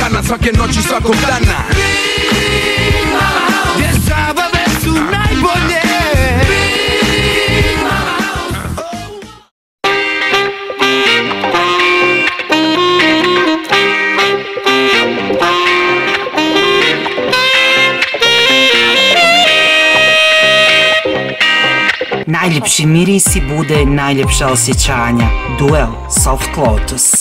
Kana svake noći svakog dana. Gdje zabave su najbolje. Najljepši mirisi bude najljepša osjećanja. Duel, Soft Lotus.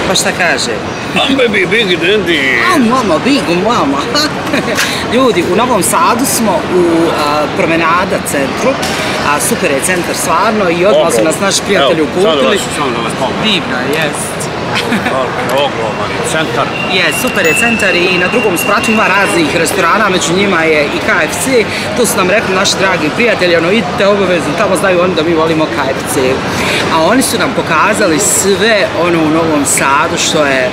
Pa šta kaže? Baby, big dandy. Mama, big mama. Ljudi, u Novom Sadu smo u Promenada centru. Super je centar stvarno i odmah su nas naši prijatelji ukupili. Divna, jest. Ogroman je centar. Super je centar i na drugom spratu ima raznih restorana, među njima je i KFC. Tu su nam rekli naši dragi prijatelji, idite obavezno, tamo znaju oni da mi volimo KFC. A oni su nam pokazali sve u Novom Sadu što je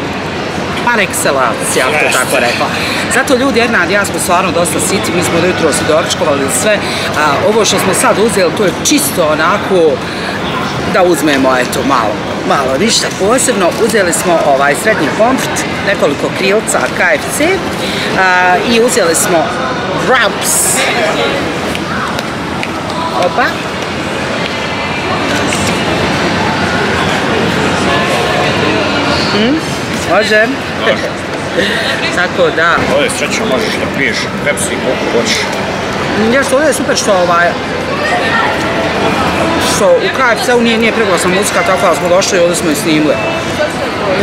par excellence, ja to tako rekla. Zato ljudi, Ernad i ja smo stvarno dosta siti, mi smo jutro si doručkovali sve. Ovo što smo sad uzeli, to je čisto onako da uzmemo, eto, malo, ništa posebno. Uzeli smo srednji komfort, nekoliko krilca KFC i uzeli smo wraps. Opa. Može? Tako da. Ovdje srećno možeš da piješ Pepsi koliko hoćeš. Nešto, ovdje je super što u KFC-u nije preglasna muzika, tako da smo došli i ovdje smo i snimili.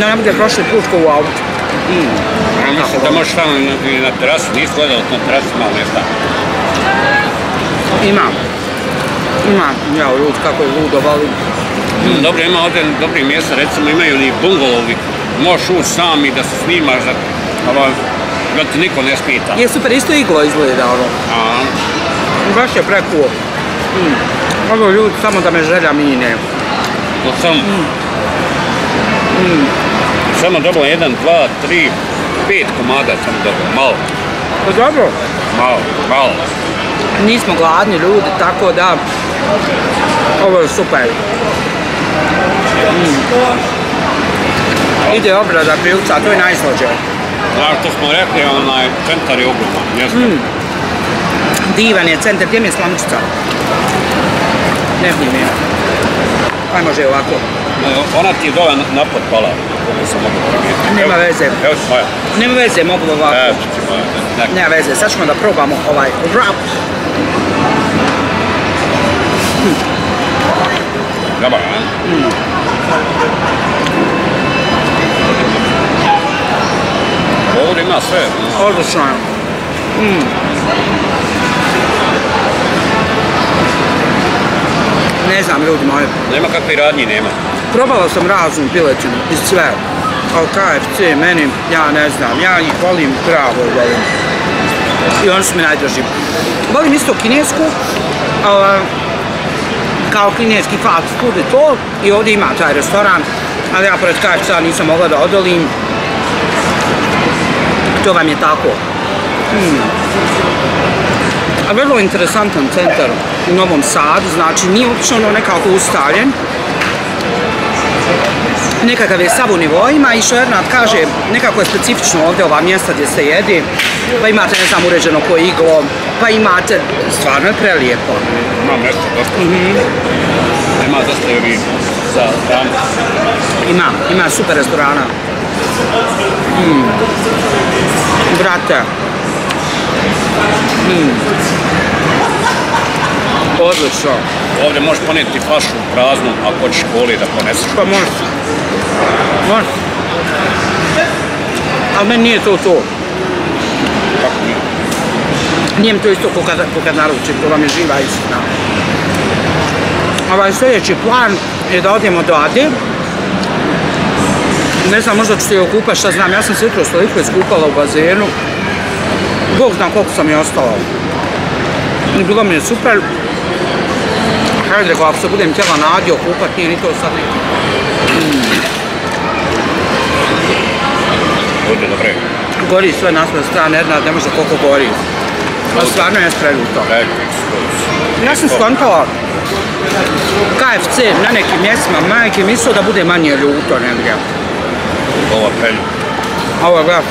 Ne bude prošli put ko u autu. Mislim da možeš tamo i na terasu, nisi gledala na terasu malo mjesta. Imam, ja ljudi kako je ludo volim. Dobro, ima ovdje dobri mjesta, recimo imaju ni bungalovi. Možeš ući sam i da se snimaš, da ti niko ne smeta. Je super, isto iglo izgleda ono. Baš je prekuo. Ovo ljudi, samo da me želja mine. Samo dobro, 1, 2, 3, 5 komada samo dobro, malo. Pa dobro? Malo. Nismo gladni ljudi, tako da ovo je super. Ide obrada krilca, to je najslađe. Znaš, to smo rekli, centar je ogroman. Divan je centar, gdje mi je slamčica? Ne znam je. Aj može ovako. Ona ti je dole napod pala, koliko sam mogu primijetiti. Nema veze. Evo ti moja. Nema veze, mogu ovako. Evo ti moja. Nema veze, sad ćemo da probamo ovaj wrap. Dobar, ne? Ovdje ima sve. Odlično je. Ne znam, ljudi moji. Nema kakve radnji, nema. Probala sam raznu piletinu iz sve. Ali KFC, meni, ja ne znam, ja ih volim pravo volim. I oni su mi najdraži. Volim isto kinesku, kao kineski fast food i to. I ovdje ima taj restoran, ali ja pored KFC-a nisam mogla da odolim. To vam je tako. A vrlo interesantan centar u Novom Sadu, znači nije uopće nekako ustaljen. Nekakav je sav u nivoima i što Ernad kaže, nekako je specifično ovdje ova mjesta gdje se jedi. Pa imate, ne znam, uređeno ko iglo, pa imate, stvarno je prelijepo. Ima mjesta dosta. Ima dosta i za hranu. Ima super restorana. Brate. Odlično. Ovdje možeš ponijeti flašu praznu ako hoćeš koli da poneseš. Pa možeš. Ali meni nije to. Kako nije? Nije mi to isto ko kad naručim, to vam je živa istina. Sljedeći plan je da odemo do Ade. Ne znam, možda ću se i okupat, šta znam, ja sam se jutro toliko iskupala u bazenu. Bog zna koliko sam je ostala. I bilo mi je super. Hajde, ako se budem htjela na Adi okupat, nije ni to sad neki. Bude dobre. Gori sve na sve strane, Ernad ne može koliko gori. Ali stvarno je spreljuto. Skroz. Ja sam skontala KFC na nekim mjestima majke mislio da bude manje ljuto negdje. Ovo je pelju. Ovo je gledaj.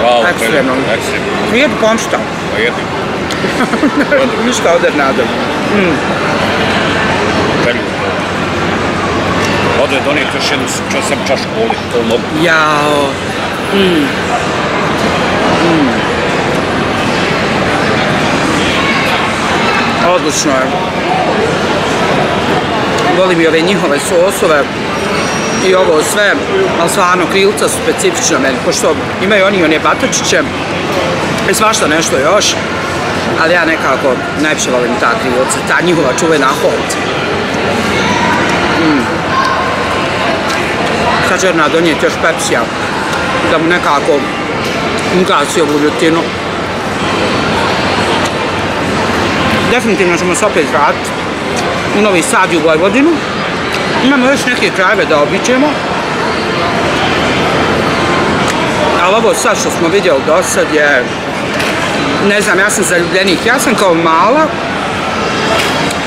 Wow, Ekstremno. Ekstremno. Jedu pomšta. Pa jedi. Ništa odr nadam. Pelju. Ode donijeti još jednu čašku ovdje, to mogu. Jao. Odlično je. Volim i ove njihove sosove i ovo sve, ali stvarno krilca su specifična meni, pošto imaju oni one batočiće i svašta nešto još, ali ja nekako najviše volim ta krilca, ta njihova čuvena Holt. Sad će ona donijeti još Pepsija, da mu nekako ugasi ovu ljutinu. Definitivno ćemo se opet vratiti u Novi Sad i u Vojvodinu. Imamo još neke krajeve da obiđemo. Ali ovo sad što smo vidjeli do sad je, ne znam, ja sam zaljubljenik. Ja sam kao mala,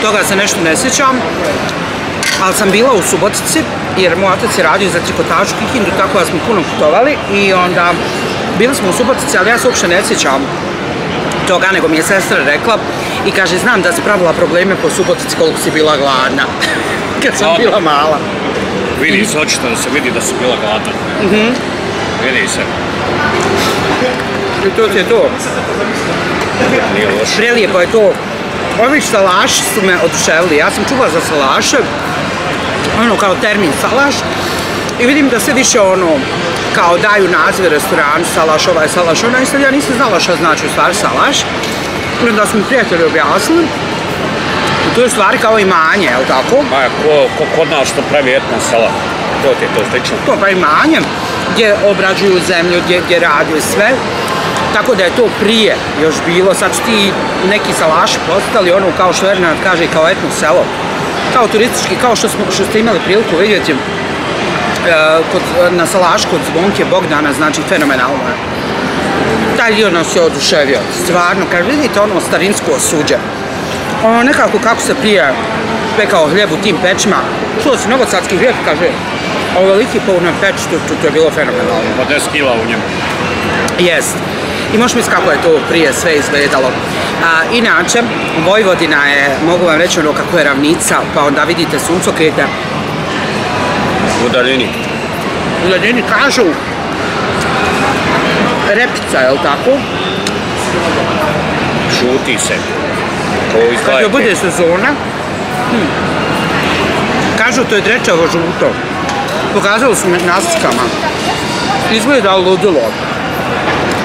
toga se nešto ne sjećam, ali sam bila u Subotici, jer moj otac je radio za trikotažu Kikindu, tako da smo puno putovali i onda bili smo u Subotici, ali ja se uopšte ne sjećam toga, nego mi je sestra rekla i kaže, znam da si pravila probleme po Subotici koliko si bila gladna, kad sam bila mala. Vidi se, očito da se vidi da si bila gladna. Vidi se. I to ti je to. Nije loše. Prelijepo je to. Ovi salaši su me oduševili. Ja sam čula za salaše, ono kao termin salaš, i vidim da sve više ono, kao daju nazive restoranu, salaš ovaj, salaš onaj, sad ja nisam znala šta znači u stvari salaš. I onda su mi prijatelji objasnili. I to je u stvari kao imanje, je li tako? Maja, ko kod nas to pravi etno sela? To ti je to slično? To pravi imanje, gdje obrađuju zemlju, gdje rade sve. Tako da je to prije još bilo, sad su ti neki salaši postali ono kao što Ernad kaže kao etno selo. Kao turistički, kao što ste imali priliku vidjeti na salaš kod Zvonke Bogdana, znači fenomenalno je. Taj dio nas je oduševio, stvarno, kad vidite ono starinsko suđe, ono nekako kako se prije pekao hljeb u tim pećima, čuo si novosadski hljeb, kaže, oveliki po onoj peći, to je bilo fenomenalno. Po 10 kila u njemu. Jest. I možeš misliti kako je to prije sve izgledalo. Inače, Vojvodina je, mogu vam reći ono kako je ravnica, pa onda vidite suncokrete. U daljini. U daljini kažu repica, je li tako? Šuti se. Kad joj bude sezona, kažu to je drečavo žuto. Pokazali su me na slikama. Izgleda ludilo.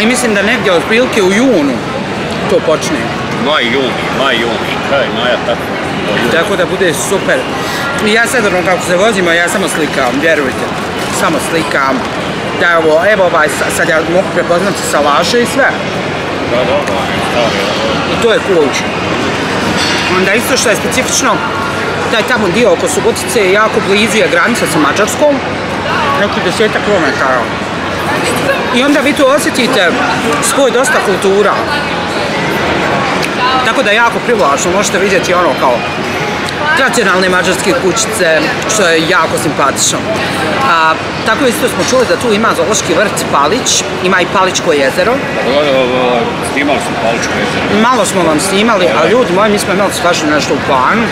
I mislim da negdje od prilike u junu to počne. Maj, juni, kraj maja, tako. Tako da bude super. I ja sad ono kako se vozimo, ja samo slikam, vjerujte. Samo slikam. Da ovo, evo ovaj, sad ja mogu prepoznati salaše i sve. Da. I to je cool. Onda isto što je specifično, taj tamo dio oko Subotice je jako blizu je granica sa Mađarskom, neki 10 kilometara. I onda vi tu osjetite spoj dosta kultura. Tako da je jako privlačno, možete vidjeti ono kao tradicionalne mađarske kućice, što je jako simpatično. Tako isto smo čuli da tu ima zoološki vrt Palić, ima i Paličko jezero. Snimali smo Paličko jezero. Malo smo vam snimali, a ljudi moji, mi smo imali svašta nešto u planu.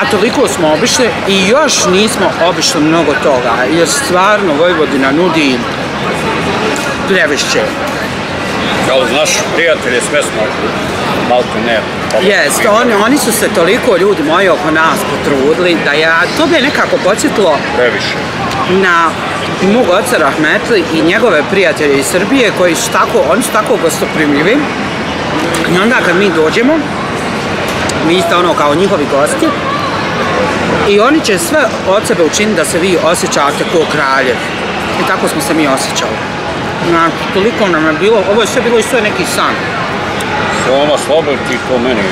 A toliko smo obišli i još nismo obišli mnogo toga, jer stvarno Vojvodina nudi previše. Kao znaš, prijatelje sve smo malko ne. Jest, oni su se toliko ljudi moji oko nas potrudili da to bi nekako podsjetilo previše na mog oca Rahmetli i njegove prijatelje iz Srbije koji su tako gostoprimljivi. I onda kad mi dođemo, mi ste ono kao njihovi gosti i oni će sve od sebe učiniti da se vi osjećate kao kraljev. I tako smo se mi osjećali. Toliko nam je bilo, ovo je sve bilo isto neki san. Ono sloboditi to meni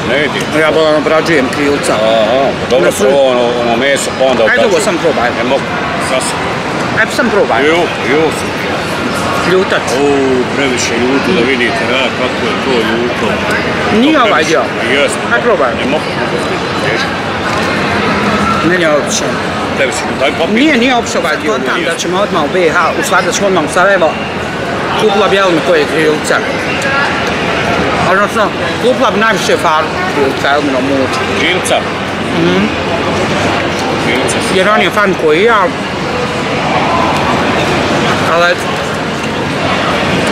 ne ide. Ja bolan obrađujem krilca. Dobro prvo ono meso, pa onda obrađujem. Ajde, ovo sam probaj. Ne mogu, sasvim. Ajde, sam probaj. Ju. Ljutac. Previše ljuto da vidite, kako je to ljuto. Nije ovaj dio. Jesmo. Aj probaj. Ne mogu teško. Meni je odličan. Previše ljuto, daj popiti. Nije uopće ovaj dio. Kontam da ćemo odmah u BiH, u stvari da ćemo odmah u Sarajevo, kupila bi jelme koje krilce. Odnosno, kupila bi najviše farbu krilca, jelmino muču. Krilca? Jer on je fan koji ja.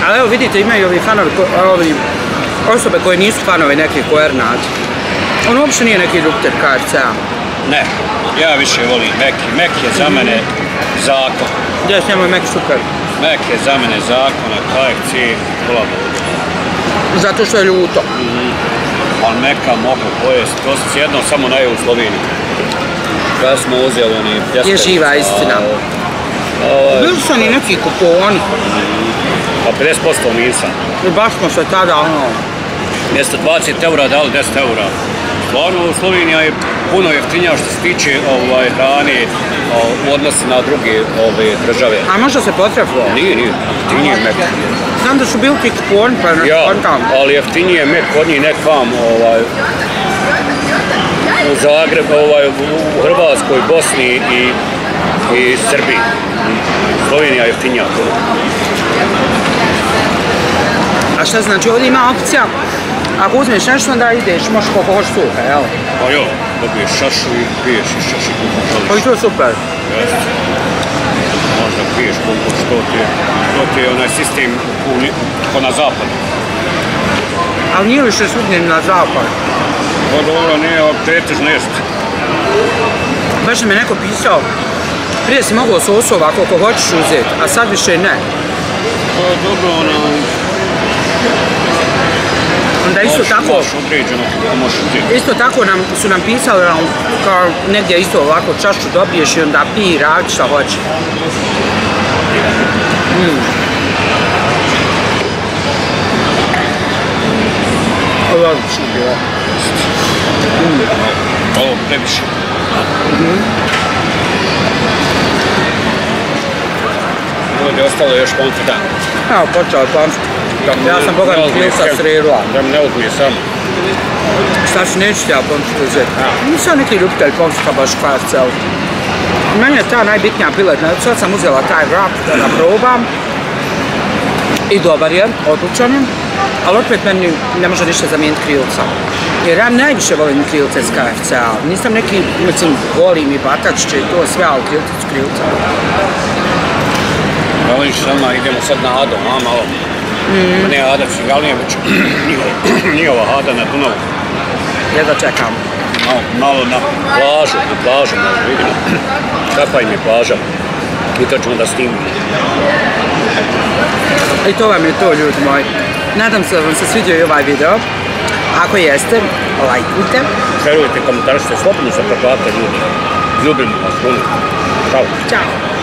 Ali evo vidite, imaju ovi fanovi, osobe koje nisu fanovi nekih Ernad. On uopće nije neki ljubitelj KFC-a. Ne, ja više volim Meki. Meki je za mene zakon. Gdje s njemu je Meki super? Meki je za mene zakon, a KFC pola ludo. Zato što je ljuto. Ali Meka mogu pojesti, to sam jednom samo najeo u Sloveniji. Kada smo uzeli oni pljeskavice. Je živa istina. Bili su oni neki kuponi. Pa 50% nisam. I baš smo se tada Mjesto 20 € dali 10 €. Stvarno Slovenija je puno jeftinija što se tiče hrane u odnosu na druge države. A možda se potrefilo? Nije, jeftinije Mek. Znam da su bili ti kuponi pa ne kontam. Ali jeftinije Mek od njih nek vam u Zagrebu, u Hrvatskoj, Bosni i Srbiji. Slovenija je jeftinija. A šta znači, ovdje ima opcija, ako uzmeš nešto, onda ideš, možeš koliko hoš suha, jel? Pa jo, dobiješ šašu i piješ iz šaši koliko želiš. Pa i to je super. Jeste. Možda piješ koliko što ti je onaj sistem ko na zapadu. Ali nije više svugdje na zapad. Pa dobro, nije, ali pretežno jeste. Baš mi je neko pisao, prije si mogao sosova koliko hoćeš uzeti, a sad više ne. Pa dobro, onda isto tako, isto tako su nam pisali kao negdje isto ovako čašu dobiješ i onda pij i radi šta hoće. Ovo je odlično bilo. Ovo previše. Ovdje je ostalo još konfita. Evo, počeo je konfit. Ja sam bogat krilca sredila. Da mi ne uzmije samo. Šta ću, neću ti ja konfit uzeti. Nisam neki ljubitelj konfita baš KFC-u. Meni je ta najbitnija piletna. Sad sam uzela taj wrap da ga probam. I dobar je, odličan je. Ali opet meni ne može ništa zamijeniti krilca. Jer ja najviše volim krilce s KFC-a. Nisam neki, mislim, volim i batačiće i to sve, ali krilce s krilca. Voliš sama, idemo sad na Ado, malo. Ne Ada Cigalnije, već njihova Ada na Dunavu. Jedva čekam. Malo na plažu malo vidimo. Kakva im je plaža. I to ćemo da snimimo. I to vam je to, ljudi moji. Nadam se da vam se svidio i ovaj video. Ako jeste, lajkujte. Šerujte, komentarite, slobodno se preplatite ljudi. Ljubimo vas, puno. Ćao. Ćao.